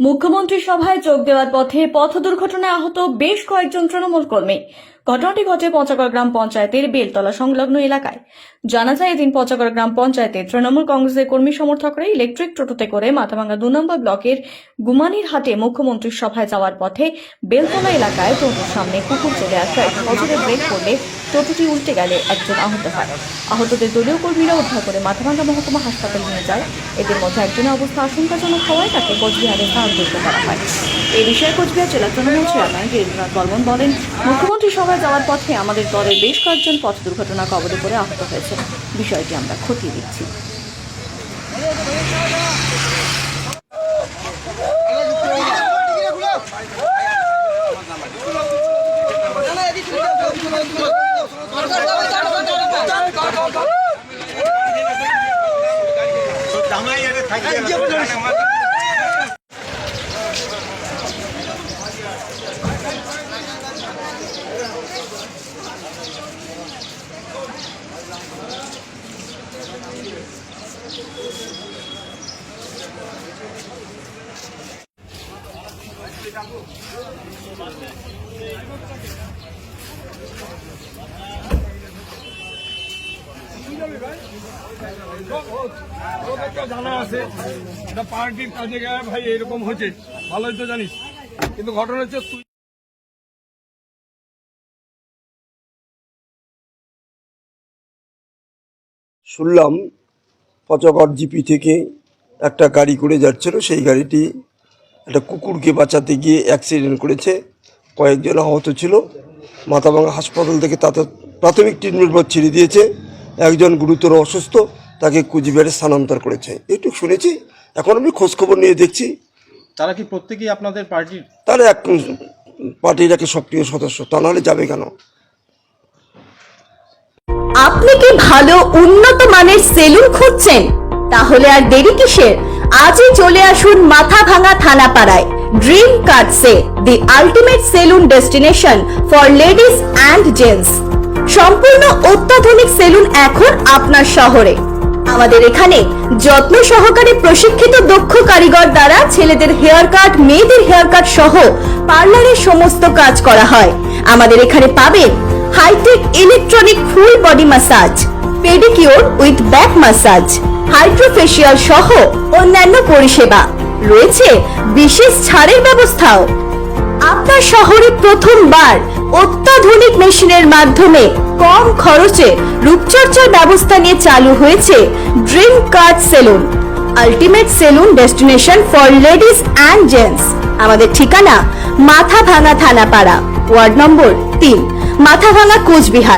মুখ্যমন্ত্রী সভায় যোগ দেওয়ার পথে পথ দুর্ঘটনায় আহত বেশ কয়েকজন তৃণমূল কর্মী। ঘটনাটি ঘটে পঞ্চাগড় গ্রাম পঞ্চায়েতের বেলতলা সংলগ্ন এলাকায়। জানা যায়, এদিন পঞ্চাগড় গ্রাম পঞ্চায়েতে তৃণমূল কংগ্রেসের কর্মী সমর্থকরা ইলেকট্রিক টোটোতে করে মাথাভাঙ্গা 2 নম্বর ব্লকের গুমানির হাটে মুখ্যমন্ত্রীর সভায় যাওয়ার পথে বেলতলা এলাকায় টোটোর সামনে কুকুর চলে আসায় সজোরে ব্রেক করলে টোটোটি উল্টে গেলে একজন আহত হয়। আহতদের দলীয় কর্মীরা উদ্ধার করে মাথাভাঙ্গা মহকুমা হাসপাতালে নিয়ে যায়। এদের মধ্যে একজনের অবস্থা আশঙ্কাজনক হওয়ায় তাকে কোচবিহারে স্থানান্তরিত করা হয়। এই বিষয়ে কোচবিহার জেলা তৃণমূল চেয়ারম্যান গিরিশনাথ বর্মন বলেন, মুখ্যমন্ত্রী সভায় যাওয়ার পথে আমাদের দলের বেশ কয়েকজন পথ দুর্ঘটনা কবলে পড়ে আহত হয়েছে। বিষয়টি আমরা খতিয়ে দিচ্ছি। জানা আছে এটা পার্টির কাজে গেলে ভাই এরকম হচ্ছে, ভালোই তো জানিস, কিন্তু ঘটনা হচ্ছে তুই শুনলাম পঞ্চগড় জিপি থেকে একটা গাড়ি করে যাচ্ছিল, সেই গাড়িটি একটা কুকুরকে বাঁচাতে গিয়ে অ্যাক্সিডেন্ট করেছে। কয়েকজন আহত ছিল। মাথাভাঙ্গা হাসপাতাল থেকে তাতে প্রাথমিক ট্রিটমেন্ট ছেড়ে দিয়েছে। একজন গুরুতর অসুস্থ, তাকে কুচবিহারে স্থানান্তর করেছে। একটু শুনেছি, এখন আমি খোঁজখবর নিয়ে দেখছি। তারা কি প্রত্যেকেই আপনাদের পার্টির? তারা এক পার্টির এক সক্রিয় সদস্য, তা নাহলে যাবে কেন? আপনি কি ভালো উন্নত মানের সেলুন খুঁজছেন? তাহলে আর দেরি কিসের? আজই চলে আসুন মাথাভাঙ্গা থানাপাড়ায় dream cuts, the ultimate salon destination for ladies and gents. সম্পূর্ণ অত্যাধুনিক সেলুন এখন আপনার শহরে। আমাদের এখানে যত্ন সহকারে প্রশিক্ষিত দক্ষ কারিগর দ্বারা ছেলেদের হেয়ার কাট, মেয়েদের হেয়ার কাট সহ পার্লারের সমস্ত কাজ করা হয়। আমাদের এখানে পাবেন hi-tech electronic full body massage, pedicure with back massage, hydrofacial সহ অন্যান্য পরিষেবা রয়েছে। বিশেষ ছাড়ের ব্যবস্থাও। আপনার শহরে প্রথমবার অত্যাধুনিক মেশিনের মাধ্যমে কম খরচে রূপচর্চার ব্যবস্থা নিয়ে চালু হয়েছে dream cut salon, ultimate salon destination for ladies and gents. আমাদের ঠিকানা মাথাভাঙ্গা থানাপাড়া, ওয়ার্ড নম্বর 3, মাথাভাঙ্গা, কোচবিহার।